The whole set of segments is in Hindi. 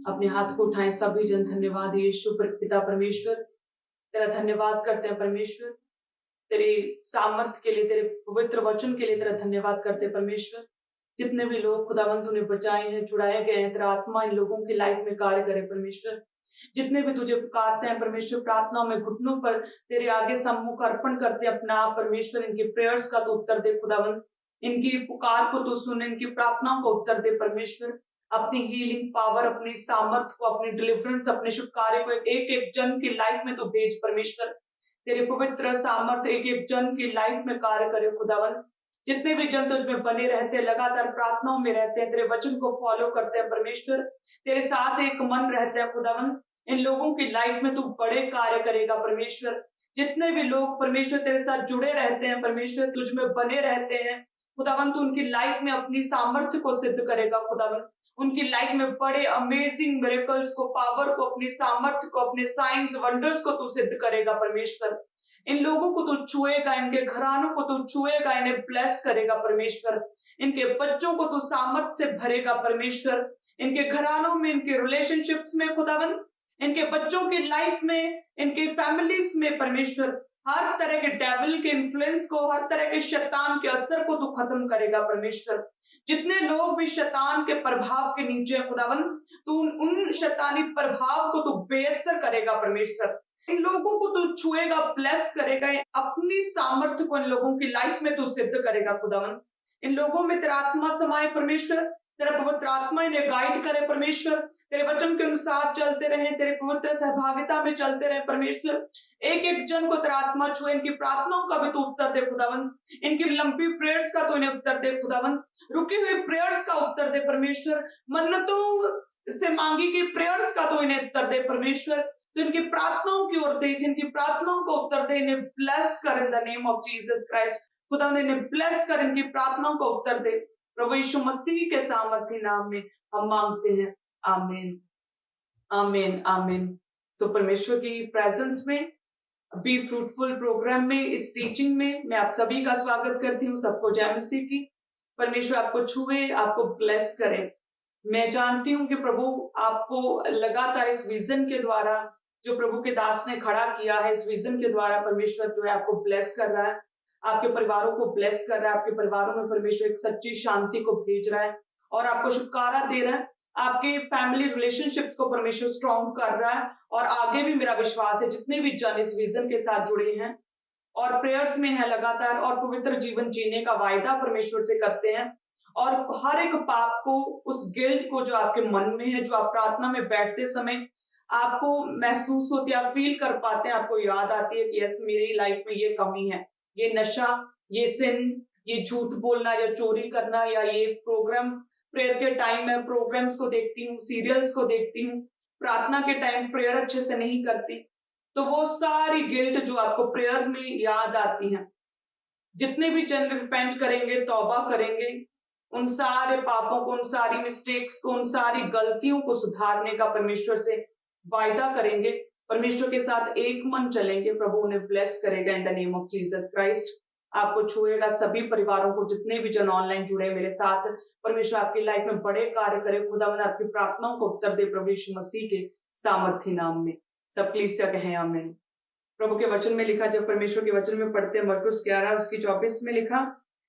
अपने हाथ को उठाएं सभी जन। धन्यवाद यीशु पिता परमेश्वर, तेरा धन्यवाद करते हैं परमेश्वर। तेरे सामर्थ के लिए, तेरे पवित्र वचन के लिए तेरा धन्यवाद करते हैं परमेश्वर। जितने भी लोग खुदावंद तूने बचाए हैं, छुड़ाए गए हैं, तेरा आत्मा इन लोगों की लाइफ में कार्य करे परमेश्वर। जितने भी तुझे पुकारते हैं परमेश्वर, प्रार्थनाओं में घुटनों पर तेरे आगे सम्मुख अर्पण करते अपना आप परमेश्वर, इनकी प्रेयर्स का तो उत्तर दे खुदावंद। इनकी पुकार को तो सुन, इनकी प्रार्थनाओं को उत्तर दे परमेश्वर। अपनी हीलिंग पावर, अपनी सामर्थ को, अपनी डिलीवरेंस, अपने शुभ कार्य को एक एक जन की लाइफ में तो भेज परमेश्वर। तेरे पवित्र सामर्थ एक एक जन की लाइफ में कार्य करे खुदावन। जितने भी जन तुझ में बने रहते हैं, लगातार प्रार्थनाओं में रहते हैं, तेरे वचन को फॉलो करते हैं परमेश्वर, तेरे साथ एक मन रहते हैं खुदावन, इन लोगों की लाइफ में तू बड़े कार्य करेगा परमेश्वर। जितने भी लोग परमेश्वर तेरे साथ जुड़े रहते हैं परमेश्वर, तुझ में बने रहते हैं खुदावन, तू उनकी लाइफ में अपनी सामर्थ्य को सिद्ध करेगा खुदावन। उनकी लाइफ में बड़े अमेजिंग मिरेकल्स को, पावर को, अपनी सामर्थ्य को, अपने साइंस वंडर्स को तू सिद्ध करेगा परमेश्वर। इन लोगों को तू छुएगा, इनके घरानों को तू छुएगा, इन्हें ब्लेस करेगा परमेश्वर। इनके बच्चों को तू सामर्थ्य से भरेगा परमेश्वर। इनके घरानों में, इनके रिलेशनशिप्स में खुदावन, इनके बच्चों की लाइफ में, इनके फैमिलीज में परमेश्वर, हर तरह के डेविल के इन्फ्लुएंस को, हर तरह के शैतान के असर को तू खत्म करेगा परमेश्वर। जितने लोग भी शैतान के प्रभाव के नीचे है खुदावन, तू उन शैतानी प्रभाव को तू बेअसर करेगा परमेश्वर। इन लोगों को तू छुएगा, ब्लेस करेगा, अपनी सामर्थ्य को इन लोगों की लाइफ में तू सिद्ध करेगा खुदावन। इन लोगों में तेरा आत्मा समाये परमेश्वर, तेरा पवित्र आत्मा इन्हें गाइड करे परमेश्वर। तेरे वचन के अनुसार चलते रहे, तेरे पवित्र सहभागिता में चलते रहे परमेश्वर। एक एक जन को तेरा आत्मा छुए, इनकी प्रार्थनाओं का भी तू उत्तर दे खुदावन। इनकी लंबी प्रेयर्स का तो इन्हें उत्तर दे खुदावन। रुकी हुई प्रेयर्स का उत्तर दे परमेश्वर। मन्नतों से मांगी गई प्रेयर्स का तो इन्हें उत्तर दे परमेश्वर। तो इनकी प्रार्थनाओं की ओर देख, इनकी प्रार्थनाओं को उत्तर दे, इन्हें ब्लेस कर इन the name of Jesus Christ. खुदा इन्हें ब्लेस कर, इनकी प्रार्थनाओं को उत्तर दे प्रभु यीशु मसीह के सामर्थी नाम में हम मांगते हैं। आमीन, आमीन, आमीन। सो परमेश्वर की प्रेजेंस में, बी फ्रूटफुल प्रोग्राम में, इस टीचिंग में मैं आप सभी का स्वागत करती हूँ। सबको जय मसीह की। परमेश्वर आपको छुए, आपको ब्लेस करे। मैं जानती हूँ कि प्रभु आपको लगातार इस विजन के द्वारा, जो प्रभु के दास ने खड़ा किया है, इस विजन के द्वारा परमेश्वर जो है आपको ब्लेस कर रहा है, आपके परिवारों को ब्लेस कर रहा है। आपके परिवारों में परमेश्वर एक सच्ची शांति को भेज रहा है और आपको छुटकारा दे रहा है। आपके फैमिली रिलेशनशिप्स को परमेश्वर स्ट्रॉन्ग कर रहा है। और आगे भी मेरा विश्वास है, जितने भी जन इस विजन के साथ जुड़े हैं और प्रेयर्स में है लगातार और पवित्र जीवन जीने का वायदा परमेश्वर से करते हैं, और हर एक पाप को, उस गिल्ट को जो आपके मन में है, जो आप प्रार्थना में बैठते समय आपको महसूस होती है, आप फील कर पाते हैं, आपको याद आती है कि यस, मेरी लाइफ में ये कमी है, ये नशा, ये सिन, ये झूठ बोलना या चोरी करना, या ये प्रोग्राम, प्रेयर के टाइम में प्रोग्राम्स को देखती हूँ, सीरियल्स को देखती हूँ, प्रार्थना के टाइम प्रेयर अच्छे से नहीं करती। तो वो सारी गिल्ट जो आपको प्रेयर में याद आती है, जितने भी जन रिपेंट करेंगे, तौबा करेंगे, उन सारे पापों को, उन सारी मिस्टेक्स को, उन सारी गलतियों को सुधारने का परमेश्वर से वायदा करेंगे, परमेश्वर के साथ एक मन चलेंगे, प्रभु उन्हें ब्लेस करेगा इन the name of Jesus Christ. आपको छुएगा, सभी परिवारों को, जितने भी जन ऑनलाइन जुड़े मेरे साथ, परमेश्वर आपकी लाइफ में बड़े कार्य करे। खुदावंद आपकी प्रार्थनाओं को उत्तर दे प्रभु यीशु मसीह के सामर्थी नाम में। सब प्लीज से कहें आमीन। प्रभु के वचन में लिखा, जब परमेश्वर के वचन में पढ़ते हैं, मरकुस 11 उसकी 24 में लिखा,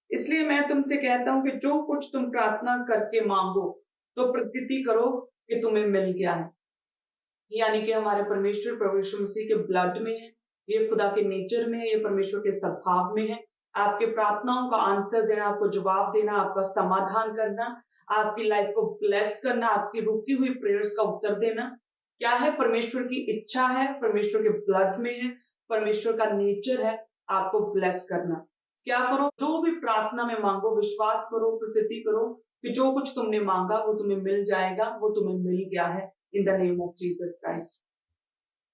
इसलिए मैं तुमसे कहता हूं कि जो कुछ तुम प्रार्थना करके मांगो तो प्रतीति करो कि तुम्हें मिल गया है। यानी कि हमारे परमेश्वर प्रभु यीशु मसीह के ब्लड में है, ये खुदा के नेचर में है, ये परमेश्वर के स्वभाव में है। आपके प्रार्थनाओं का आंसर देना, आपको जवाब देना, आपका समाधान करना, आपकी लाइफ को ब्लेस करना, आपकी रुकी हुई प्रेयर्स का उत्तर देना, क्या है? परमेश्वर की इच्छा है, परमेश्वर के ब्लड में है, परमेश्वर का नेचर है आपको ब्लेस करना। क्या करो? जो भी प्रार्थना में मांगो, विश्वास करो, प्रतीति करो कि जो कुछ तुमने मांगा वो तुम्हें मिल जाएगा, वो तुम्हें मिल गया है इन the name of Jesus Christ.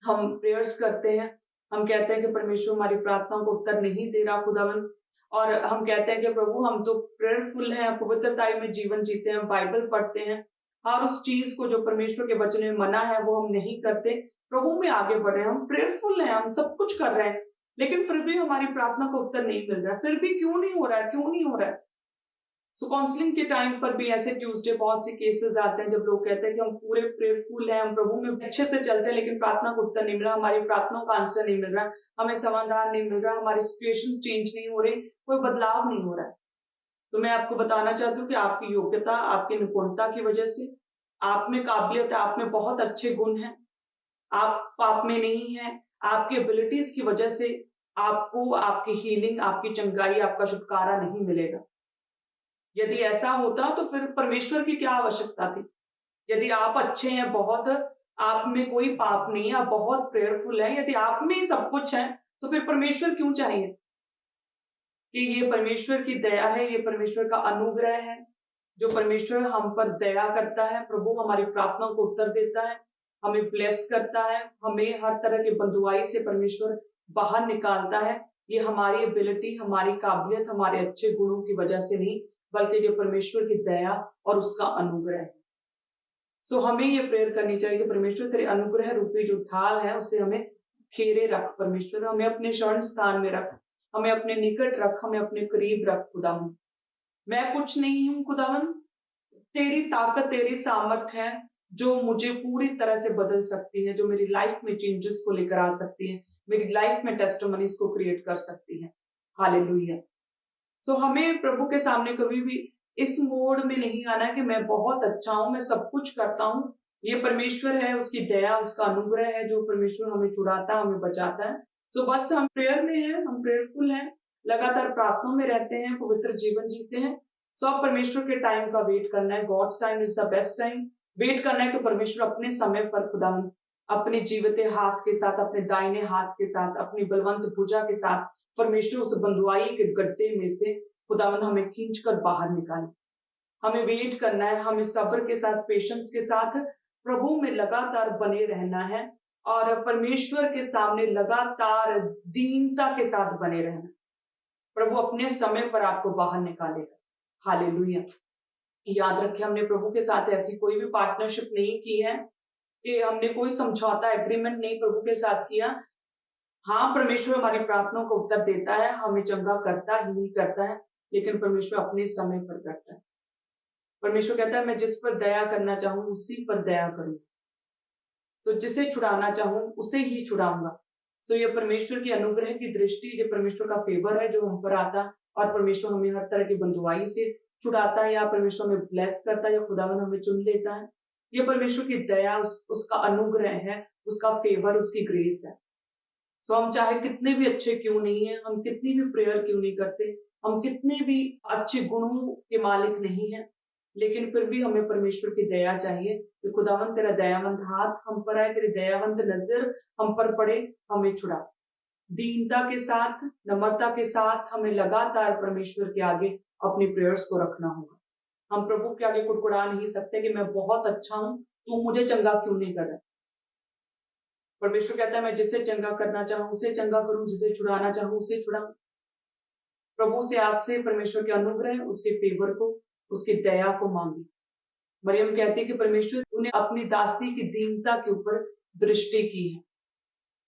हम प्रेयर्स करते हैं, हम कहते हैं कि परमेश्वर हमारी प्रार्थनाओं को उत्तर नहीं दे रहा खुदावन, और हम कहते हैं कि प्रभु हम तो प्रेयरफुल हैं, पवित्रता में जीवन जीते हैं, बाइबल पढ़ते हैं, और उस चीज को जो परमेश्वर के वचन में मना है वो हम नहीं करते, प्रभु में आगे बढ़ रहे हैं, हम प्रेयरफुल हैं, हम सब कुछ कर रहे हैं, लेकिन फिर भी हमारी प्रार्थना का उत्तर नहीं मिल रहा। फिर भी क्यों नहीं हो रहा है? क्यों नहीं हो रहा है? सो काउंसलिंग के टाइम पर भी ऐसे ट्यूसडे बहुत से केसेस आते हैं जब लोग कहते हैं कि हम पूरे प्रेयरफुल हैं, हम प्रभु में अच्छे से चलते हैं, लेकिन प्रार्थना का उत्तर नहीं मिल रहा, हमारी प्रार्थनाओं का आंसर नहीं मिल रहा, हमें समाधान नहीं मिल रहा, हमारी सिचुएशंस चेंज नहीं हो रही, कोई बदलाव नहीं हो रहा है। तो मैं आपको बताना चाहती हूँ कि आपकी योग्यता, आपकी निपुणता की वजह से, आप में काबिलियत है, आप में बहुत अच्छे गुण हैं, आप पाप में नहीं है, आपकी एबिलिटीज की वजह से आपको आपकी हीलिंग, आपकी चंगाई, आपका छुटकारा नहीं मिलेगा। यदि ऐसा होता तो फिर परमेश्वर की क्या आवश्यकता थी? यदि आप अच्छे हैं बहुत, आप में कोई पाप नहीं है, आप बहुत प्रेयरफुल हैं, यदि आप में ही सब कुछ है, तो फिर परमेश्वर क्यों चाहिए? कि ये परमेश्वर की दया है, ये परमेश्वर का अनुग्रह है, जो परमेश्वर हम पर दया करता है। प्रभु हमारी प्रार्थनाओं को उत्तर देता है, हमें ब्लेस करता है, हमें हर तरह की बंधुआई से परमेश्वर बाहर निकालता है। ये हमारी एबिलिटी, हमारी काबिलियत, हमारे अच्छे गुणों की वजह से नहीं, बल्कि जो परमेश्वर की दया और उसका अनुग्रह है। सो हमें ये प्रेयर करनी चाहिए कि परमेश्वर तेरे अनुग्रह रूपी जो ढाल है उसे हमें घेरे रख, परमेश्वर हमें अपने शरण स्थान में रख, हमें अपने निकट रख, हमें अपने करीब रख खुदावन। मैं कुछ नहीं हूं खुदावन, तेरी ताकत, तेरी सामर्थ है जो मुझे पूरी तरह से बदल सकती है, जो मेरी लाइफ में चेंजेस को लेकर आ सकती है, मेरी लाइफ में टेस्टिमनीज को क्रिएट कर सकती है। हालेलुया। सो हमें प्रभु के सामने कभी भी इस मोड में नहीं आना है कि मैं बहुत अच्छा हूं, मैं सब कुछ करता हूं। ये परमेश्वर है, उसकी दया, उसका अनुग्रह है जो परमेश्वर हमें छुड़ाता है, हमें बचाता है। सो बस हम प्रेयर में हैं, हम प्रेयरफुल हैं, लगातार प्रार्थना में रहते हैं, पवित्र जीवन जीते हैं। सो अब परमेश्वर के टाइम का वेट करना है। God's time is the best time. Wait करना है कि परमेश्वर अपने समय पर खुदावंद अपने जीवते हाथ के साथ, अपने दाहिने हाथ के साथ, अपनी बलवंत भुजा के साथ परमेश्वर उस बंधुआई के गड्ढे में से खुदावंद हमें खींचकर बाहर निकाले। हमें वेट करना है, हमें सब्र के साथ, पेशेंस के साथ प्रभु में लगातार बने रहना है और परमेश्वर के सामने लगातार दीनता के साथ बने रहना। प्रभु अपने समय पर आपको बाहर निकालेगा। हालेलुया। याद रखें, हमने प्रभु के साथ ऐसी कोई भी पार्टनरशिप नहीं की है, कि हमने कोई समझौता एग्रीमेंट नहीं प्रभु के साथ किया। हाँ, परमेश्वर हमारी प्रार्थनाओं को उत्तर देता है, हमें चंगा करता ही करता है, लेकिन परमेश्वर अपने समय पर करता है। परमेश्वर कहता है मैं जिस पर दया करना चाहूं उसी पर दया करूं। सो जिसे छुड़ाना चाहूं उसे ही छुड़ाऊंगा। सो ये परमेश्वर की अनुग्रह की दृष्टि, जो परमेश्वर का फेवर है जो हम पर आता, और परमेश्वर हमें हर तरह की बंधुआई से छुड़ाता है, या परमेश्वर हमें ब्लेस करता है, या खुदावन हमें चुन लेता है। ये परमेश्वर की दया, उसका अनुग्रह है, उसका फेवर, उसकी ग्रेस है। तो हम चाहे कितने भी अच्छे क्यों नहीं है, हम कितनी भी प्रेयर क्यों नहीं करते, हम कितने भी अच्छे गुणों के मालिक नहीं है, लेकिन फिर भी हमें परमेश्वर की दया चाहिए कि खुदावंत तेरा दयावंत हाथ हम पर आए, तेरी दयावंत नजर हम पर पड़े, हमें छुड़ा। दीनता के साथ, नम्रता के साथ हमें लगातार परमेश्वर के आगे अपनी प्रेयर्स को रखना होगा। हम प्रभु के आगे कुड़कुड़ा नहीं सकते कि मैं बहुत अच्छा हूं, तू मुझे चंगा क्यों नहीं कर रहा। परमेश्वर कहता है मैं जिसे चंगा करना चाहूं उसे चंगा करूं, जिसे छुड़ाना चाहूं उसे छुड़ाऊं। प्रभु से आज से परमेश्वर के अनुग्रह, उसके फेवर को, उसकी दया को मांगी। मरियम कहती है कि परमेश्वर तूने अपनी दासी की दीनता के ऊपर दृष्टि की है।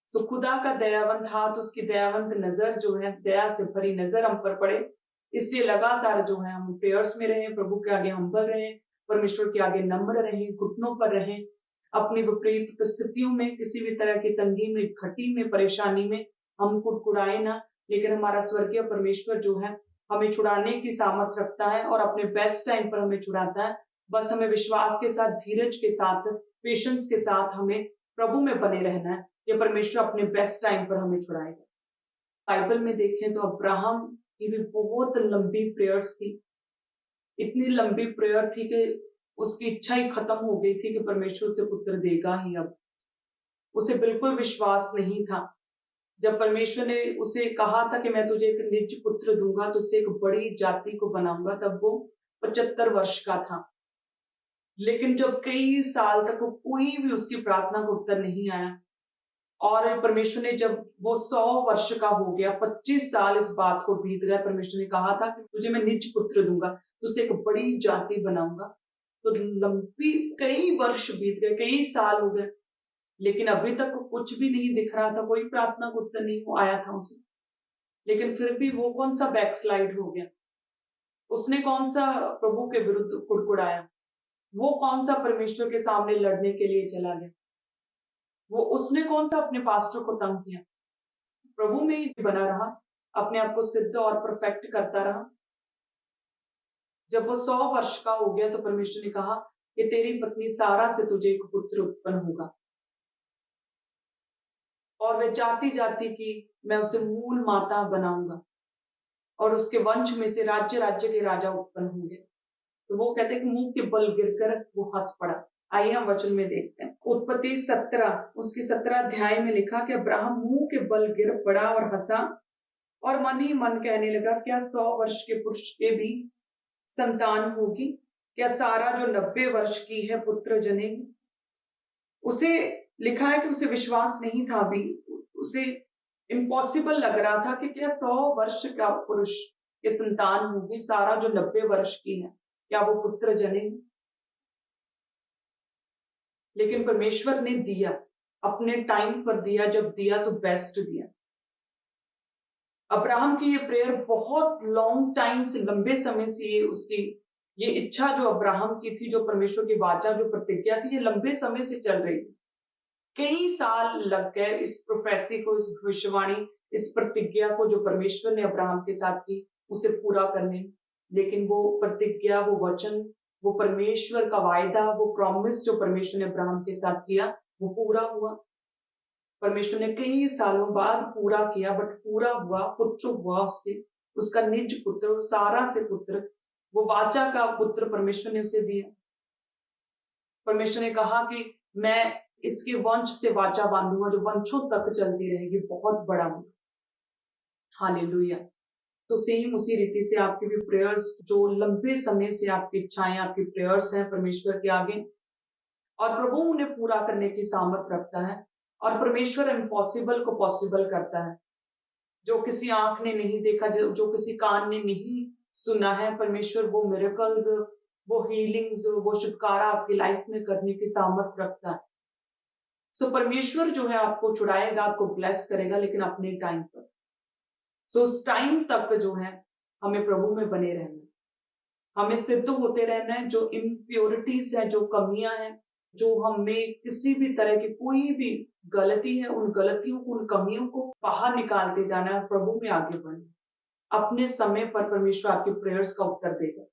सो खुदा का दयावंत हाथ, उसकी दयावंत नजर जो है, दया से भरी नजर हम पर पड़े। इसलिए लगातार जो है हम प्रेयर्स में रहें, प्रभु के आगे हम्बल रहें, परमेश्वर के आगे नम्र रहें, घुटनों पर रहें। अपनी विपरीत परिस्थितियों में, किसी भी तरह की तंगी में, घटी में, परेशानी में हम कुड़कुड़ाए ना, लेकिन हमारा स्वर्गीय परमेश्वर जो है हमें छुड़ाने की सामर्थ रखता है और अपने बेस्ट टाइम पर हमें छुड़ाता है। बस हमें विश्वास के साथ, धीरज के साथ, पेशेंस के साथ हमें प्रभु में बने रहना है। ये परमेश्वर अपने बेस्ट टाइम पर हमें छुड़ाएगा। बाइबल में देखें तो अब्राहम की भी बहुत लंबी प्रेयर्स थी। इतनी लंबी प्रेयर थी कि उसकी इच्छा ही खत्म हो गई थी कि परमेश्वर उसे पुत्र देगा ही। अब उसे बिल्कुल विश्वास नहीं था। जब परमेश्वर ने उसे कहा था कि मैं तुझे एक निज पुत्र दूंगा, तुझसे एक बड़ी जाति को बनाऊंगा, तब वो 75 वर्ष का था। लेकिन जब कई साल तक वो कोई भी उसकी प्रार्थना का उत्तर नहीं आया, और परमेश्वर ने जब वो 100 वर्ष का हो गया, 25 साल इस बात को बीत गया, परमेश्वर ने कहा था कि तुझे मैं निज पुत्र दूंगा, तुझसे एक बड़ी जाति बनाऊंगा। तो लंबी कई वर्ष बीत गए, कई साल हो गए, लेकिन अभी तक कुछ भी नहीं दिख रहा था, कोई प्रार्थना का उत्तर नहीं आया था उसे। लेकिन फिर भी वो कौन सा बैकस्लाइड हो गया। उसने कौन सा प्रभु के विरुद्ध कुड़कुड़ाया, वो कौन सा परमेश्वर के सामने लड़ने के लिए चला गया, वो उसने कौन सा अपने पास्टर को तंग किया। प्रभु में ही बना रहा, अपने आप को सिद्ध और परफेक्ट करता रहा। जब वो 100 वर्ष का हो गया तो परमेश्वर ने कहा कि तेरी पत्नी सारा से तुझे एक पुत्र उत्पन्न होगा, और वे जाति जाति की मैं उसे मूल माता बनाऊंगा, और उसके वंश में से राज्य राज्य के राजा उत्पन्न होंगे। तो वो कहते हैं कि मुंह के बल गिरकर वो हंस पड़ा। आइए हम वचन में देखते हैं। उत्पत्ति 17 उसकी 17 अध्याय में लिखा कि अब्राहम मुंह के बल गिर पड़ा और हंसा, और मन ही मन कहने लगा, क्या 100 वर्ष के पुरुष के भी संतान होगी? क्या सारा जो 90 वर्ष की है पुत्र जनेगी? उसे लिखा है कि उसे विश्वास नहीं था, अभी उसे इम्पॉसिबल लग रहा था कि क्या 100 वर्ष का पुरुष के संतान होगी, सारा जो 90 वर्ष की है, क्या वो पुत्र जनेगी? लेकिन परमेश्वर ने दिया, अपने टाइम पर दिया, जब दिया तो बेस्ट दिया। अब्राहम की ये प्रेयर बहुत लॉन्ग टाइम से, लंबे समय से ये उसकी ये इच्छा जो अब्राहम की थी, जो परमेश्वर की वाचा, जो प्रतिज्ञा थी, ये लंबे समय से चल रही थी। कई साल लग गए इस प्रोफेसी को, इस भविष्यवाणी, इस प्रतिज्ञा को जो परमेश्वर ने अब्राहम के साथ की, उसे पूरा करने। लेकिन वो प्रतिज्ञा, वो वचन, वो परमेश्वर का वायदा, वो प्रॉमिस जो परमेश्वर ने अब्राहम के साथ किया, वो पूरा हुआ। परमेश्वर ने कई सालों बाद पूरा किया, बट पूरा हुआ, पुत्र हुआ उसके, उसका निज पुत्र, सारा से पुत्र, वो वाचा का पुत्र परमेश्वर ने उसे दिया। परमेश्वर ने कहा कि मैं इसके वंश से वाचा बांधूंगा जो वंशों तक चलती रहेगी, बहुत बड़ा होगा। हालेलुया। तो सेम उसी रीति से आपकी भी प्रेयर्स, जो लंबे समय से आपकी इच्छाएं, आपकी प्रेयर्स हैं परमेश्वर के आगे, और प्रभु उन्हें पूरा करने की सामर्थ्य रखता है। और परमेश्वर इम्पॉसिबल को पॉसिबल करता है। जो किसी आंख ने नहीं देखा, जो किसी कान ने नहीं सुना है, परमेश्वर वो मिरेकल्स, वो हीलिंग्स, वो छुटकारा आपकी लाइफ में करने की सामर्थ्य रखता है। सो परमेश्वर जो है आपको छुड़ाएगा, आपको ब्लेस करेगा, लेकिन अपने टाइम पर। सो उस टाइम तक जो है हमें प्रभु में बने रहना है, हमें सिद्ध होते रहना है। जो इम्प्योरिटीज है, जो कमियां हैं, जो हमें किसी भी तरह की कोई भी गलती है, उन गलतियों को, उन कमियों को बाहर निकालते जाना है और प्रभु में आगे बढ़ना। अपने समय पर परमेश्वर आपकी प्रेयर्स का उत्तर देगा।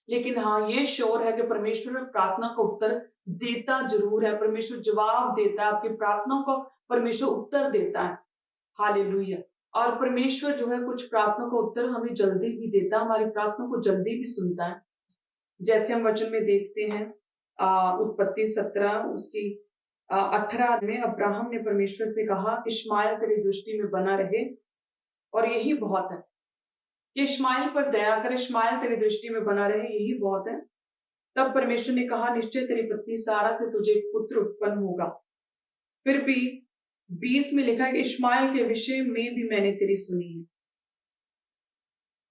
लेकिन हाँ, ये श्योर है कि परमेश्वर प्रार्थना का उत्तर देता जरूर है। परमेश्वर जवाब देता है आपकी प्रार्थनाओं को, परमेश्वर उत्तर देता है। हालेलुया। और परमेश्वर जो है कुछ प्रार्थना का उत्तर हमें जल्दी भी देता है, हमारी प्रार्थना को जल्दी भी सुनता है। जैसे हम वचन में देखते हैं उत्पत्ति 17 उसकी 18 में अब्राहम ने परमेश्वर से कहा, इश्माइल तेरी दृष्टि में बना रहे, और यही बहुत है कि इश्माइल पर दया कर, इश्माइल तेरी दृष्टि में बना रहे, यही बहुत है। तब परमेश्वर ने कहा, निश्चय तेरी पत्नी सारा से तुझे एक पुत्र उत्पन्न होगा। फिर भी 20 में लिखा है कि इश्माइल के विषय में भी मैंने तेरी सुनी है।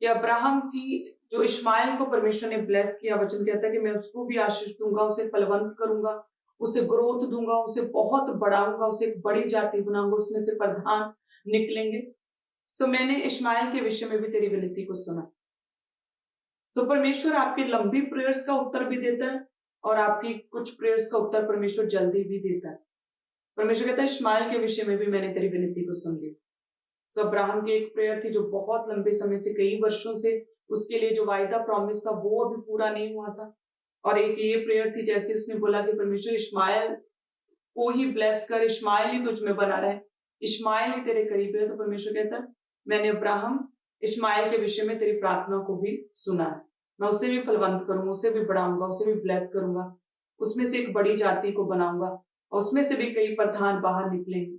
कि अब्राहम की जो इश्माइल को परमेश्वर ने ब्लेस किया, वचन कहता है कि मैं उसको भी आशीष दूंगा, उसे फलवंत करूंगा, उसे ग्रोथ दूंगा, उसे बहुत बढ़ाऊंगा, उसे एक बड़ी जाति बनाऊंगा, उसमें से प्रधान निकलेंगे। सो मैंने इश्माइल के विषय में भी तेरी विनती को सुना। तो परमेश्वर आपकी लंबी प्रेयर्स का उत्तर भी देता है, और आपकी कुछ प्रेयर्स का उत्तर परमेश्वर जल्दी भी देता है। परमेश्वर कहता है, इश्माइल के विषय में भी मैंने तेरी विनती को सुन लिया। सो अब्राहम की एक प्रेयर थी जो बहुत लंबे समय से, कई वर्षों से उसके लिए जो वायदा प्रॉमिस था वो अभी पूरा नहीं हुआ था। और एक ये प्रेयर थी, जैसे उसने बोला कि परमेश्वर इश्माइल को ही ब्लेस कर, इश्माइल ही तुझ में बना रहे, इश्माइल ही तेरे करीब है। तो परमेश्वर कहता, मैंने अब्राहम इश्माइल के विषय में तेरी प्रार्थना को भी सुना है, मैं उसे भी फलवंत करूंगा, उसे भी बढ़ाऊंगा, उसे भी ब्लेस करूंगा, उसमें से एक बड़ी जाति को बनाऊंगा, और उसमें से भी कई प्रधान बाहर निकलेंगे।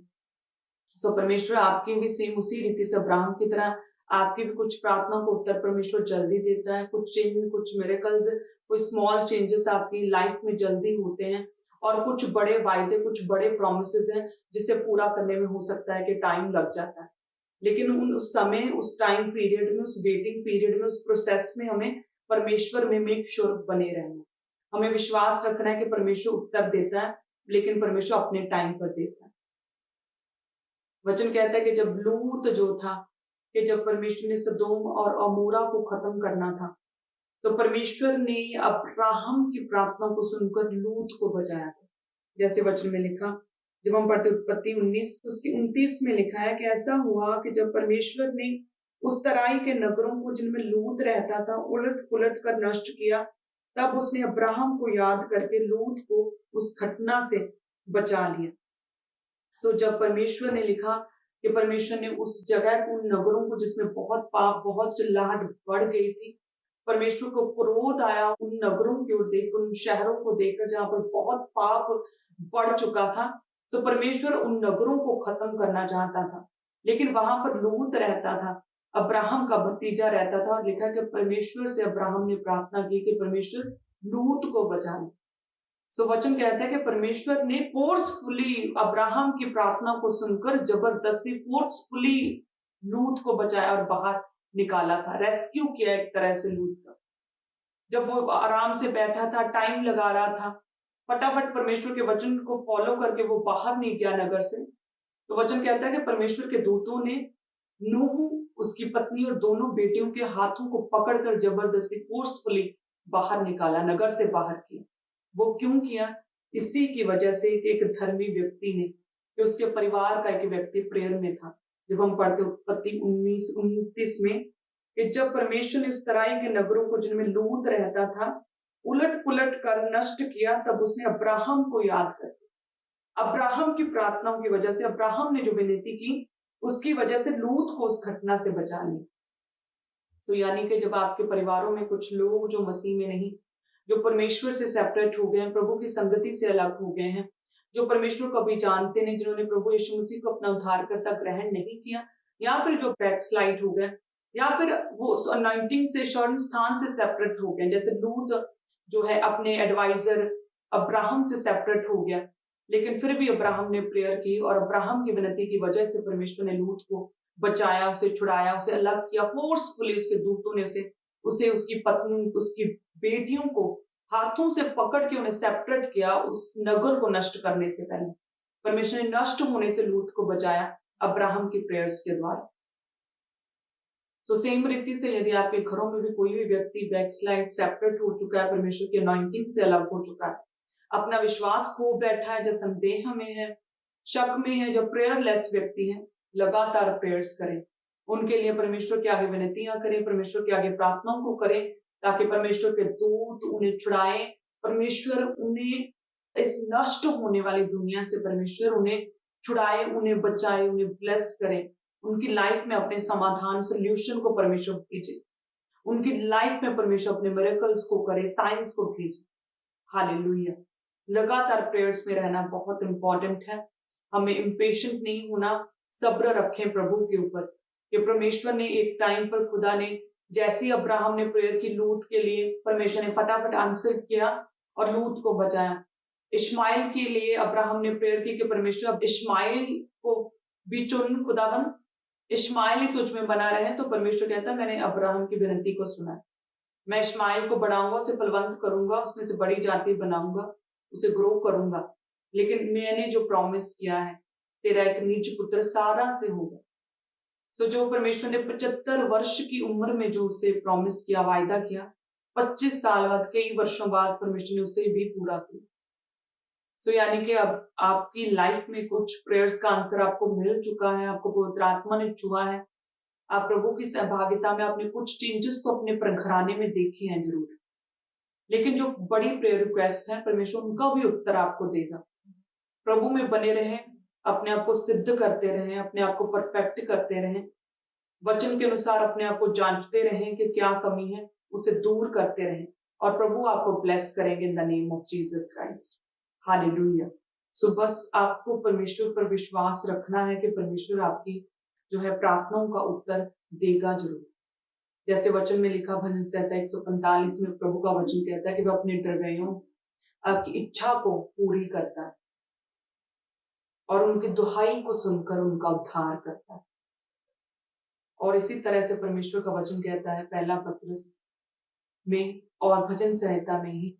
सो परमेश्वर आपकी भी सेम उसी रीति से अब्राहम की तरह आपकी भी कुछ प्रार्थना को उत्तर परमेश्वर जल्दी देता है। कुछ चेंज, कुछ मिरेकल्स, कुछ स्मॉल चेंजेस आपकी लाइफ में जल्दी होते हैं, और कुछ बड़े वायदे, कुछ बड़े प्रॉमिसेस हैं जिसे पूरा करने में हो सकता है कि टाइम लग जाता है। लेकिन उस समय, उस टाइम पीरियड में, उस वेटिंग पीरियड में, उस प्रोसेस में हमें परमेश्वर में मेक श्योर बने रहना। हमें विश्वास रखना है कि परमेश्वर उत्तर देता है, लेकिन परमेश्वर अपने टाइम पर देता है। वचन कहता है कि जब लूत जो था कि जब परमेश्वर ने सदोम और अमोरा को खत्म करना था, तो परमेश्वर ने अब्राहम की प्रार्थना को सुनकर लूत को बचाया था। जैसे वचन में लिखा, जब हम पढ़ते उत्पत्ति 19 उसकी 29 में लिखा है कि ऐसा हुआ कि जब परमेश्वर ने उस तराई के नगरों को जिनमें लूत रहता था उलट पुलट कर नष्ट किया, तब उसने अब्राहम को याद करके लूत को उस घटना से बचा लिया। सो जब परमेश्वर ने लिखा कि परमेश्वर ने उस जगह को, उन नगरों को जिसमें बहुत पाप, बहुत चिल्लाहट बढ़ गई थी, परमेश्वर को क्रोध आया उन नगरों की ओर देख, उन शहरों को देखकर जहां पर बहुत पाप बढ़ चुका था। तो परमेश्वर उन नगरों को खत्म करना चाहता था, लेकिन वहां पर लूत रहता था, अब्राहम का भतीजा रहता था, और लिखा कि परमेश्वर से अब्राहम ने प्रार्थना की कि परमेश्वर लूत को बचा ले। सो वचन कहता है कि परमेश्वर ने फोर्सफुली अब्राहम की प्रार्थना को सुनकर जबरदस्ती फोर्सफुली लूत को बचाया और बाहर निकाला था, रेस्क्यू किया एक तरह से लूत का। जब वो आराम से बैठा था, टाइम लगा रहा था, फटाफट परमेश्वर के वचन को फॉलो करके वो बाहर नहीं गया नगर से। तो वचन कहता है कि परमेश्वर के दूतों ने नूह, उसकी पत्नी और दोनों बेटियों के हाथों को पकड़कर जबरदस्ती फोर्सफुली बाहर निकाला, नगर से बाहर किया। वो क्यों किया? इसी की वजह से कि एक धर्मी व्यक्ति ने, कि उसके परिवार का एक व्यक्ति प्रेयर में था। जब हम पढ़ते उत्पत्ति 19-29 में कि जब परमेश्वर ने उस तराई के नगरों को जिनमें लूत रहता था उलट पुलट कर नष्ट किया, तब उसने अब्राहम को याद कर, अब्राहम की प्रार्थनाओं की वजह से, अब्राहम ने जो विनती की उसकी वजह से लूत को उस घटना से बचा लिया। सो यानी कि जब आपके परिवारों में कुछ लोग जो मसीह में नहीं, जो परमेश्वर से सेपरेट हो गए हैं, प्रभु की संगति से अलग हो गए हैं, जो परमेश्वर को अभी जानते नहीं, जिन्होंने प्रभु यीशु मसीह को अपना उद्धारकर्ता ग्रहण नहीं किया, या फिर जो बैकस्लाइड हो गए, या फिर वो उस अनॉइंटिंग से, शरण स्थान से सेपरेट हो गए, जैसे लूत जो है अपने एडवाइजर अब्राहम से सेपरेट हो गया, लेकिन फिर भी अब्राहम ने प्रेयर की और अब्राहम की विनती की वजह से परमेश्वर ने लूत को बचाया, उसे छुड़ाया, उसे अलग किया फोर्सफुली। उसके दूतों ने उसे उसकी पत्नी, उसकी बेटियों को हाथों से पकड़ के उन्हें सेपरेट किया उस नगर को नष्ट करने से पहले। परमेश्वर ने नष्ट होने से लूत को बचाया अब्राहम की प्रेयर्स के द्वारा। तो सेम रीति से यदि आपके घरों में भी कोई भी व्यक्ति बैकस्लाइड, सेपरेट हो चुका है, परमेश्वर की अनॉइंटिंग से अलग हो चुका है, अपना विश्वास खो बैठा है, जो संदेह में है, शक में है, जो प्रेयरलेस व्यक्ति है, लगातार प्रेयर्स करें, उनके लिए परमेश्वर के आगे विनतियां करें, परमेश्वर के आगे प्रार्थनाओं को करें, ताकि परमेश्वर के दूत उन्हें छुड़ाए, परमेश्वर उन्हें इस नष्ट होने वाली दुनिया से परमेश्वर उन्हें छुड़ाए, उन्हें बचाए, उन्हें ब्लेस करे, उनकी लाइफ में अपने समाधान, सोल्यूशन को परमेश्वर भेजे, उनकी लाइफ में परमेश्वर अपने मिरेकल्स को करे, साइंस को भेजे। हालेलुया। लगातार प्रेयर्स में रहना बहुत इंपॉर्टेंट है। हमें इम्पेशेंट नहीं होना, सब्र रखें प्रभु के ऊपर, कि परमेश्वर ने एक टाइम पर, खुदा ने जैसी अब्राहम ने प्रेयर की लूत के लिए, परमेश्वर ने फटाफट आंसर किया और लूत को बचाया। इश्माइल के लिए अब्राहम ने प्रेयर की कि परमेश्वर अब इश्माइल को भी चुन, खुदावन इश्माइल ही तुझ में बना रहे। तो परमेश्वर कहता है मैंने अब्राहम की विनती को सुना, मैं इश्माइल को बढ़ाऊंगा, उसे फलवंत करूंगा, उसमें से बड़ी जाति बनाऊंगा, उसे ग्रो करूंगा, लेकिन मैंने जो प्रॉमिस किया है तेरा एक निज पुत्र सारा से होगा। सो जो परमेश्वर ने 75 वर्ष की उम्र में जो उसे प्रॉमिस किया, वायदा किया, 25 साल बाद, कई वर्षों बाद परमेश्वर ने उसे भी पूरा किया। सो यानी कि अब आपकी लाइफ में कुछ प्रेयर्स का आंसर आपको मिल चुका है, आपको पवित्र आत्मा ने छुआ है, आप प्रभु की सहभागिता में आपने कुछ चेंजेस तो अपने घराने में देखे हैं जरूर, लेकिन जो बड़ी प्रेयर रिक्वेस्ट है परमेश्वर उनका भी उत्तर आपको देगा। प्रभु में बने रहें, अपने आप को सिद्ध करते रहें, अपने आप को परफेक्ट करते रहें, वचन के अनुसार अपने आप को जांचते रहें कि क्या कमी है, उसे दूर करते रहें, और प्रभु आपको ब्लेस करेंगे in the name of Jesus Christ. Hallelujah. So बस आपको परमेश्वर पर विश्वास रखना है कि परमेश्वर आपकी जो है प्रार्थनाओं का उत्तर देगा जरूर। जैसे वचन में लिखा, भजन संहिता 145 में प्रभु का वचन कहता है कि वह अपने डरवैयों की इच्छा को पूरी करता है और उनकी दुहाई को सुनकर उनका उद्धार करता है। और इसी तरह से परमेश्वर का वचन कहता है पहला पत्रस में और भजन संहिता में ही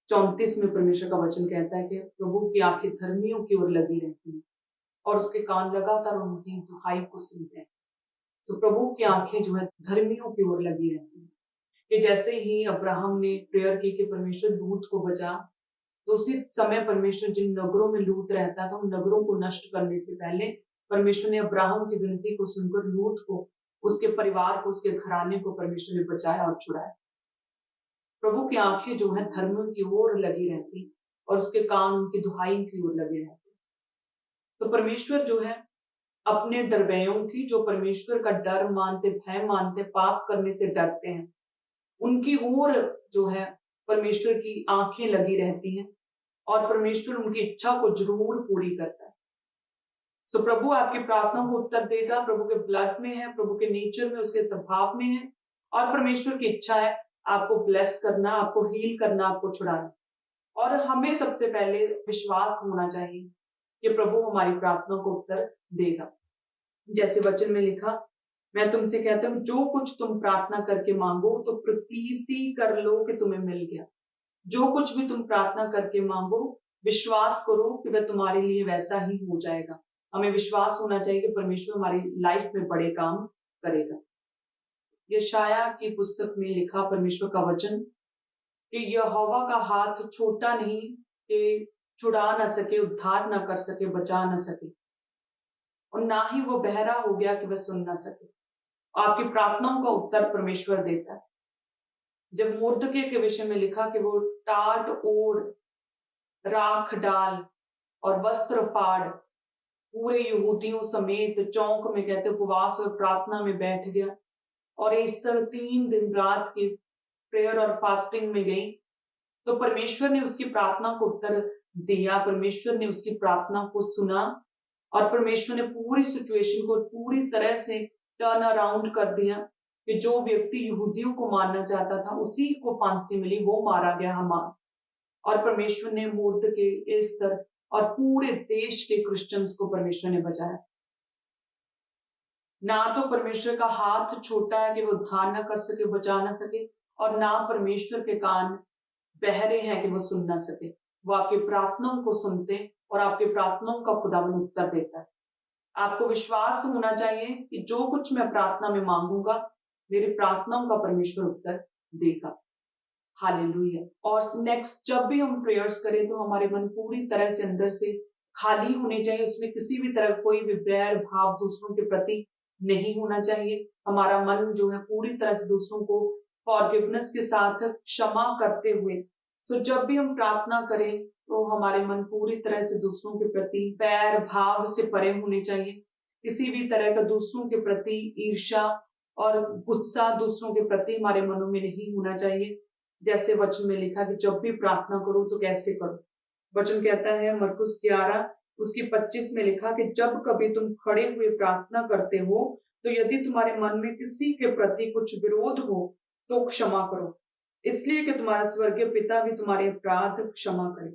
34 में परमेश्वर का वचन कहता है कि प्रभु की आंखें धर्मियों की ओर लगी रहती हैं और उसके कान लगातार उनकी दुहाई को सुनते हैं। तो प्रभु की आंखें जो है धर्मियों की ओर लगी रहती है कि जैसे ही अब्राहम ने प्रेयर की कि परमेश्वर लूत को बचा, तो उसी समय परमेश्वर जिन नगरों में लूत रहता था उन नगरों को नष्ट करने से पहले परमेश्वर ने अब्राहम की विनती को सुनकर लूत को, उसके परिवार को, उसके घराने को परमेश्वर ने बचाया और छुड़ाया। प्रभु की आंखें जो है धर्म की ओर लगी रहती और उसके कान उनकी दुहाई की ओर लगे रहते। तो परमेश्वर जो है अपने डरवैयों की, जो परमेश्वर का डर मानते, भय मानते, पाप करने से डरते हैं, उनकी ओर जो है परमेश्वर की आंखें लगी रहती हैं और परमेश्वर उनकी इच्छा को जरूर पूरी करता है। सो प्रभु आपकी प्रार्थना को उत्तर देगा, प्रभु के ब्लड में है, प्रभु के नेचर में, उसके स्वभाव में है और परमेश्वर की इच्छा है आपको ब्लेस करना, आपको हील करना, आपको छुड़ाना। और हमें सबसे पहले विश्वास होना चाहिए कि प्रभु हमारी प्रार्थना को उत्तर देगा। जैसे वचन में लिखा, मैं तुमसे कहता हूं जो कुछ तुम प्रार्थना करके मांगो तो प्रतीति कर लो कि तुम्हें मिल गया। जो कुछ भी तुम प्रार्थना करके मांगो विश्वास करो कि वह तुम्हारे लिए वैसा ही हो जाएगा। हमें विश्वास होना चाहिए कि परमेश्वर हमारी लाइफ में बड़े काम करेगा। यशाया की पुस्तक में लिखा परमेश्वर का वचन कि यहोवा का हाथ छोटा नहीं कि छुड़ा ना सके, उद्धार ना कर सके, बचा ना सके, और ना ही वो बहरा हो गया कि वह सुन ना सके। आपकी प्रार्थनाओं का उत्तर परमेश्वर देता है। जब मुर्दके के विषय में लिखा कि वो टाट ओढ़, राख डाल और वस्त्र फाड़ पूरे यहूदियों समेत चौक में कहते उपवास और प्रार्थना में बैठ गया और इस तरह 3 दिन रात की प्रेयर और फास्टिंग में गई, तो परमेश्वर ने उसकी प्रार्थना को उत्तर दिया। परमेश्वर ने उसकी प्रार्थना को सुना और परमेश्वर ने पूरी सिचुएशन को पूरी तरह से टर्न अराउंड कर दिया कि जो व्यक्ति यहूदियों को मारना चाहता था उसी को फांसी मिली, वो मारा गया हामान। और परमेश्वर ने मुर्दके, एस्तर और पूरे देश के क्रिश्चियंस को परमेश्वर ने बचाया। ना तो परमेश्वर का हाथ छोटा है कि वो उद्धार ना कर सके, बचा ना सके, और ना परमेश्वर के कान बहरे हैं कि वो सुन ना सके। वो आपकी प्रार्थनाओं को सुनते और आपकी प्रार्थनाओं का खुदावंद उत्तर देता है। आपको विश्वास होना चाहिए कि जो कुछ मैं प्रार्थना में मांगूंगा मेरी प्रार्थनाओं का परमेश्वर उत्तर देगा। हालेलुया। और नेक्स्ट जब भी हम प्रेयर्स करें तो हमारे मन पूरी तरह से अंदर से खाली होने चाहिए, उसमें किसी भी तरह कोई भी बैर भाव दूसरों के प्रति नहीं होना चाहिए। हमारा मन जो है पूरी तरह से दूसरों को फॉरगिवनेस के साथ क्षमा करते हुए, सो जब भी हम प्रार्थना करें तो हमारे मन पूरी तरह से दूसरों के प्रति बैर भाव से परे होने चाहिए। किसी भी तरह का दूसरों के प्रति ईर्ष्या और गुस्सा दूसरों के प्रति हमारे मनों में नहीं होना चाहिए। जैसे वचन में लिखा कि जब भी प्रार्थना करो तो कैसे करो। वचन कहता है मरकुस 11 उसकी 25 में लिखा कि जब कभी तुम खड़े हुए प्रार्थना करते हो तो यदि तुम्हारे मन में किसी के प्रति कुछ विरोध हो तो क्षमा करो, इसलिए कि तुम्हारा स्वर्गीय पिता भी तुम्हारे अपराध क्षमा करे।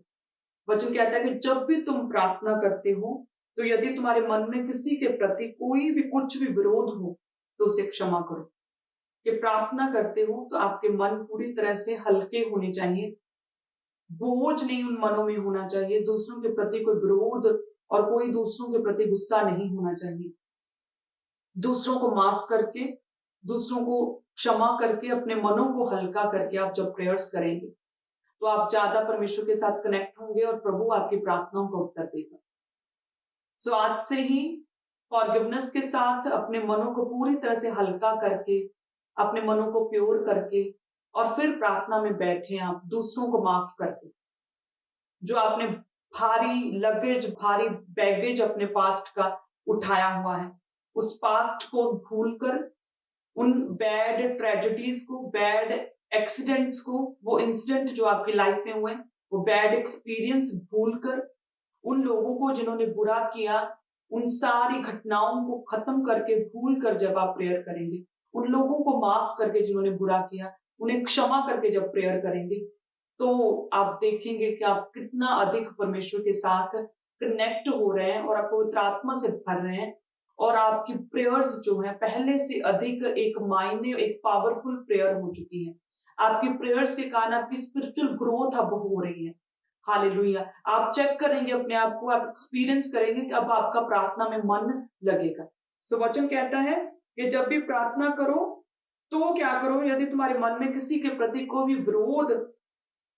वचन कहता है कि जब भी तुम प्रार्थना करते हो तो यदि तुम्हारे मन में किसी के प्रति कोई भी कुछ भी विरोध हो तो उसे क्षमा करो। कि प्रार्थना करते हो तो आपके मन पूरी तरह से हल्के होने चाहिए, बोझ नहीं उन मनों में होना चाहिए, दूसरों के प्रति कोई विरोध और कोई दूसरों के प्रति गुस्सा नहीं होना चाहिए। दूसरों को माफ करके, दूसरों को क्षमा करके, अपने मनों को हल्का करके आप जब प्रेयर्स करेंगे तो आप ज्यादा परमेश्वर के साथ कनेक्ट होंगे और प्रभु आपकी प्रार्थनाओं का उत्तर देगा। सो आज से ही फॉरगिवनेस के साथ अपने मनों को पूरी तरह से हल्का करके, अपने मनों को प्योर करके और फिर प्रार्थना में बैठे आप दूसरों को माफ करके। जो आपने भारी लगेज, भारी बैगेज अपने पास्ट का उठाया हुआ है, उस पास्ट को भूलकर, उन बैड ट्रेजेडीज को, बैड एक्सीडेंट्स को, वो इंसिडेंट जो आपकी लाइफ में हुए, वो बैड एक्सपीरियंस भूलकर, उन लोगों को जिन्होंने बुरा किया, उन सारी घटनाओं को खत्म करके भूल कर जब आप प्रेयर करेंगे, उन लोगों को माफ करके जिन्होंने बुरा किया, उन्हें क्षमा करके जब प्रेयर करेंगे, तो आप देखेंगे कि आप कितना अधिक परमेश्वर के साथ कनेक्ट हो रहे हैं और आप पवित्र आत्मा से भर रहे हैं और आपकी प्रेयर्स जो है पहले से अधिक एक मायने, एक पावरफुल प्रेयर हो चुकी है। आपकी प्रेयर्स के कारण आपकी स्पिरिचुअल ग्रोथ अब हो रही है। हालेलुया। आप चेक करेंगे अपने आप को, आप एक्सपीरियंस करेंगे कि अब आपका प्रार्थना में मन लगेगा। सो वचन कहता है कि जब भी प्रार्थना करो तो क्या करो, यदि तुम्हारे मन में किसी के प्रति कोई भी विरोध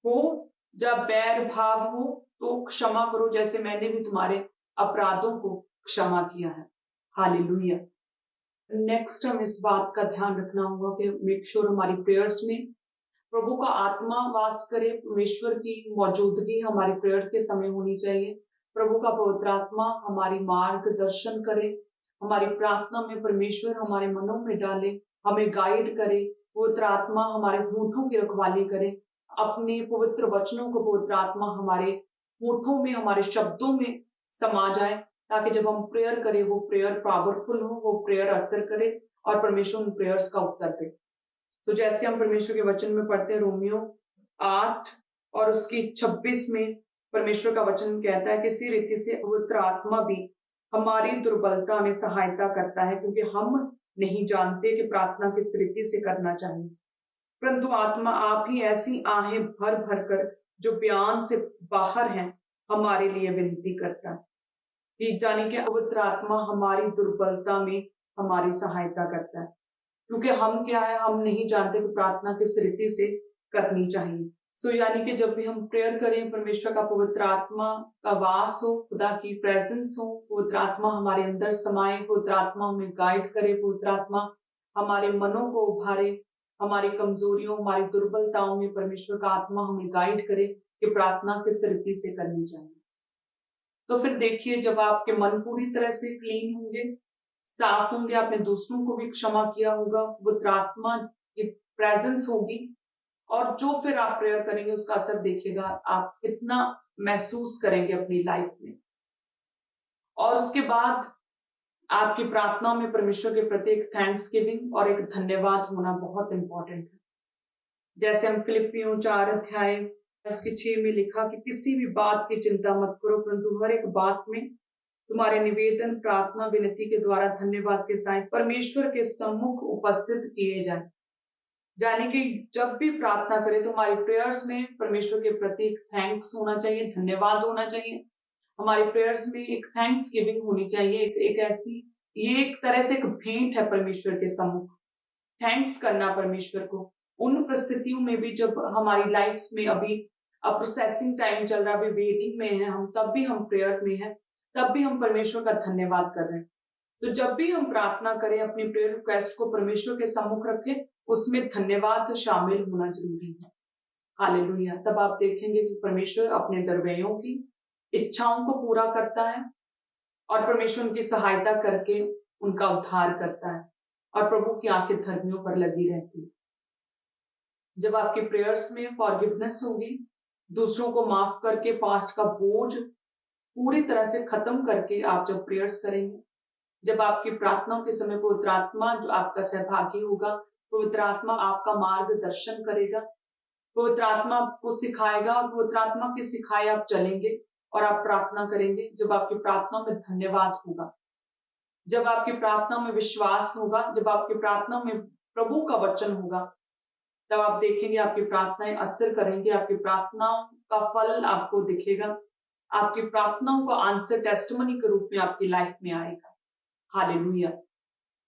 हो, जब बैर भाव हो, तो क्षमा करो जैसे मैंने भी तुम्हारे अपराधों को क्षमा किया है। हालेलुया। नेक्स्ट हम इस बात का ध्यान रखना होगा कि मेक श्योर हमारी प्रेयर्स में प्रभु का आत्मा वास करे, परमेश्वर की मौजूदगी हमारी प्रेयर के समय होनी चाहिए। प्रभु का पवित्र आत्मा हमारी मार्गदर्शन करे, हमारी प्रार्थना में परमेश्वर हमारे मनों में डाले, हमें गाइड करे। पवित्र आत्मा हमारे होठों की रखवाली करे, अपने पवित्र वचनों को पवित्र आत्मा हमारे होठों में, हमारे शब्दों में समा जाए, ताकि जब हम प्रेयर करें वो प्रेयर पावरफुल हो, वो प्रेयर असर करे और परमेश्वर उन प्रेयर्स का उत्तर दे। तो जैसे हम परमेश्वर के वचन में पढ़ते हैं, रोमियो 8 और उसकी 26 में परमेश्वर का वचन कहता है, किसी रीति से पवित्र आत्मा भी हमारी दुर्बलता में सहायता करता है, क्योंकि हम नहीं जानते कि प्रार्थना किस रीति से करना चाहिए, परंतु आत्मा आप ही ऐसी आहें भर भर कर जो बयान से बाहर हैं हमारे लिए विनती करता है। कि जाने कि पवित्र आत्मा हमारी दुर्बलता में हमारी सहायता करता है, क्योंकि हम क्या है, हम नहीं जानते कि प्रार्थना किस रीति से करनी चाहिए। सो यानी कि जब भी हम प्रेयर करें, परमेश्वर का पवित्र आत्मा का वास हो, खुदा की प्रेजेंस हो, पवित्र आत्मा हमारे अंदर समाये, पवित्र आत्मा हमें गाइड करे, पवित्र आत्मा हमारे मनों को उभारे, हमारी कमजोरियों, हमारी दुर्बलताओं में परमेश्वर का आत्मा हमें गाइड करे कि प्रार्थना किस रीति से करनी चाहिए। तो फिर देखिए, जब आपके मन पूरी तरह से क्लीन होंगे, साफ होंगे, आपने दूसरों को भी क्षमा किया होगा, पवित्र आत्मा की प्रेजेंस होगी, और जो फिर आप प्रेयर करेंगे उसका असर देखिएगा, आप कितना महसूस करेंगे अपनी लाइफ में। और उसके बाद आपकी प्रार्थनाओं में परमेश्वर के प्रति एक थैंक्स गिविंग और एक धन्यवाद होना बहुत इंपॉर्टेंट है। जैसे हम फिलिपियों 4 अध्याय उसके 6 में लिखा कि किसी भी बात की चिंता मत करो, परंतु हर एक बात में तुम्हारे निवेदन, प्रार्थना, विनती के द्वारा धन्यवाद के साथ परमेश्वर के सम्मुख उपस्थित किए जाए। यानी कि जब भी प्रार्थना करें तो हमारी प्रेयर्स में परमेश्वर के प्रति थैंक्स होना चाहिए, धन्यवाद होना चाहिए। हमारी प्रेयर्स में एक थैंक्स गिविंग होनी चाहिए, एक ऐसी, ये एक तरह से एक भेंट है परमेश्वर के सम्मुख, थैंक्स करना परमेश्वर को उन परिस्थितियों में भी जब हमारी लाइफ्स में अभी प्रोसेसिंग टाइम चल रहा है, अभी वेटिंग में है हम, तब भी हम प्रेयर में है, तब भी हम परमेश्वर का धन्यवाद कर रहे हैं। तो जब भी हम प्रार्थना करें, अपनी प्रेयर रिक्वेस्ट को परमेश्वर के सम्मुख रखें, उसमें धन्यवाद शामिल होना जरूरी है। हालेलुया। तब आप देखेंगे कि परमेश्वर अपने दरवेयों की इच्छाओं को पूरा करता है और परमेश्वर उनकी सहायता करके उनका उद्धार करता है, और प्रभु की आंखें धर्मियों पर लगी रहती है। जब आपकी प्रेयर्स में फॉरगिवनेस होगी, दूसरों को माफ करके पास्ट का बोझ पूरी तरह से खत्म करके आप जब प्रेयर्स करेंगे, जब आपकी प्रार्थनाओं के समय पवित्र आत्मा जो आपका सहभागी होगा, पवित्र आत्मा आपका मार्गदर्शन करेगा, पवित्र आत्मा आपको सिखाएगा, और पवित्र आत्मा के सिखाए आप चलेंगे और आप प्रार्थना करेंगे। जब आपकी प्रार्थनाओं में धन्यवाद होगा, जब आपकी प्रार्थनाओं में विश्वास होगा, जब आपकी प्रार्थनाओं में प्रभु का वचन होगा, तब आप देखेंगे आपकी प्रार्थनाएं असर करेंगे, आपकी प्रार्थनाओं का फल आपको दिखेगा, आपकी प्रार्थनाओं का आंसर टेस्टिमनी के रूप में आपकी लाइफ में आएगा। हालेलुया।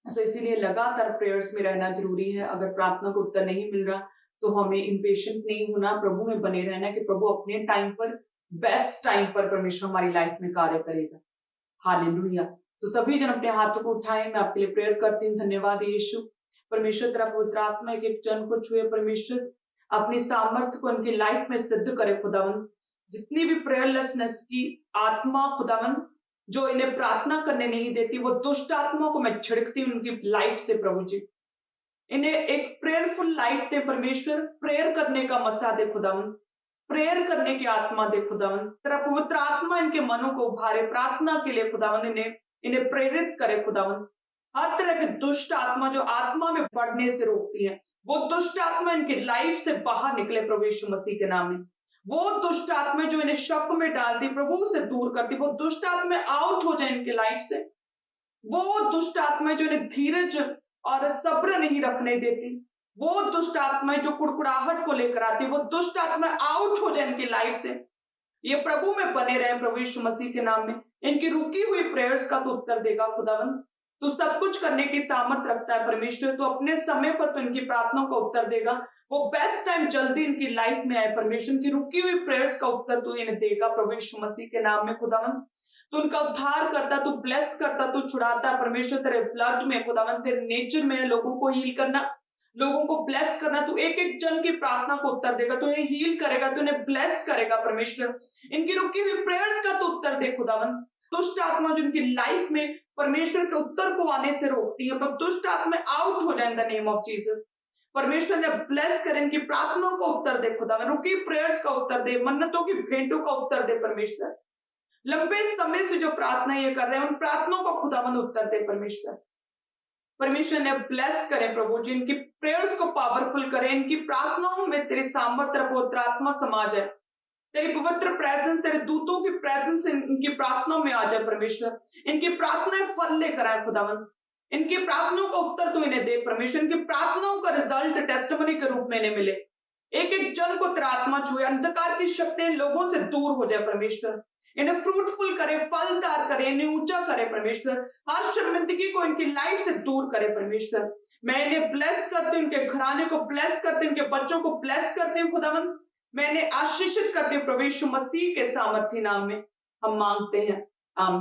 सो इसीलिए लगातार प्रेयर्स में रहना जरूरी है। अगर प्रार्थना को उत्तर नहीं मिल रहा तो हमें इम्पेशेंट नहीं होना, प्रभु में बने रहना कि प्रभु अपने टाइम पर, बेस्ट टाइम पर परमेश्वर हमारी लाइफ में कार्य करेगा। हालेलुया। सो सभी जन अपने हाथों को उठाएं, मैं आपके लिए प्रेयर करती हूँ। धन्यवाद यीशु, परमेश्वर तेरा पवित्र आत्मा एक जन को छुए, परमेश्वर अपनी सामर्थ्य को उनकी लाइफ में सिद्ध करे खुदावन। जितनी भी प्रेयरलेसनेस की आत्मा खुदावन जो इन्हें प्रार्थना करने नहीं देती, वो दुष्ट आत्मा को मैं छिड़कती हूँ उनकी लाइफ से। प्रभु जी, इन्हें एक प्रेयरफुल लाइफ दे परमेश्वर, प्रेयर करने का मसा दे खुदावन, प्रेयर करने की आत्मा दे खुदावन। तेरा पवित्र आत्मा इनके मनों को उभारे प्रार्थना के लिए खुदावन, इन्हें प्रेरित करे खुदावन। हर तरह की दुष्ट आत्मा जो आत्मा में बढ़ने से रोकती है, वो दुष्ट आत्मा इनकी लाइफ से बाहर निकले प्रभु यीशु मसीह के नाम में। वो दुष्ट आत्मा जो इन्हें शक में डालती, प्रभु से दूर करती, वो दुष्ट आत्मा आउट हो जाए इनके लाइफ से। वो दुष्ट आत्मा जो इन्हें धीरज और सब्र नहीं रखने देती, वो दुष्ट आत्मा जो कुड़कुड़ाहट को लेकर आती, वो दुष्ट आत्मा आउट हो जाए इनकी लाइफ से। ये प्रभु में बने रहे प्रभु यीशु मसीह के नाम में। इनकी रुकी हुई प्रेयर्स का तो उत्तर देगा खुदावन। तू सब कुछ करने की सामर्थ्य रखता है परमेश्वर। तू अपने समय पर तो इनकी प्रार्थनाओं का उत्तर देगा। वो बेस्ट टाइम जल्दी इनकी लाइफ में आए परमेश्वर। की रुकी हुई प्रेयर्स का उत्तर तू इन्हें देगा प्रभु यीशु मसीह के नाम में खुदावन। तू उनका उद्धार करता, तू ब्लेस करता, तू छुड़ाता परमेश्वर। तेरे ब्लड में खुदावन, तेरे नेचर में लोगों को हील करना, लोगों को ब्लेस करना। तू एक एक जन की प्रार्थना को उत्तर देगा, तू इन्हें हील करेगा, तू इन्हें ब्लेस करेगा परमेश्वर। इनकी रुकी हुई प्रेयर्स का तू उत्तर दे खुदावन। दुष्ट आत्मा जो इनकी लाइफ में परमेश्वर के उत्तर को आने से रोकती है, पर दुष्ट आत्मा आउट हो जाए इन द नेम ऑफ जीसस। परमेश्वर ने ब्लेस करें, इनकी प्रार्थनाओं का उत्तर दे खुदावन, रुकी प्रेयर्स का उत्तर दे, मन्नतों की भेंटों का उत्तर दे परमेश्वर। लंबे समय से जो प्रार्थना ये कर रहे हैं उन प्रार्थनाओं का खुदावन उत्तर दे परमेश्वर। परमेश्वर ने ब्लेस करें प्रभु जी, इनकी प्रेयर्स को पावरफुल करें, इनकी प्रार्थनाओं में तेरी सामर्थ्य पवित्र आत्मा समा जाए, तेरी पवित्र प्रेजेंस, तेरे दूतों की प्रेजेंस इनकी प्रार्थनाओं में आ जाए परमेश्वर। इनकी प्रार्थनाएं फल लेकर आए खुदावन, इनकी प्रार्थनाओं का उत्तर तू इन्हें दे परमेश्वर। इनकी प्रार्थनाओं का रिजल्ट टेस्टिमनी के रूप में इन्हें मिले। एक एक जन को तेरा आत्मा छुए, अंधकार की शक्तियां लोगों से दूर हो जाए परमेश्वर। इन्हें फ्रूटफुल करे, फलदार करे, इन्हें ऊंचा करे परमेश्वर। हर शर्मिंदगी को इनकी लाइफ से दूर करे परमेश्वर। मैं इन्हें ब्लेस करती हूँ, इनके घराने को ब्लेस करती हूँ, इनके बच्चों को ब्लेस करती हूँ खुदावन। मैं इन्हें आशीषित करती हूँ प्रभु यीशु मसीह के सामर्थी नाम में हम मांगते हैं, आमीन।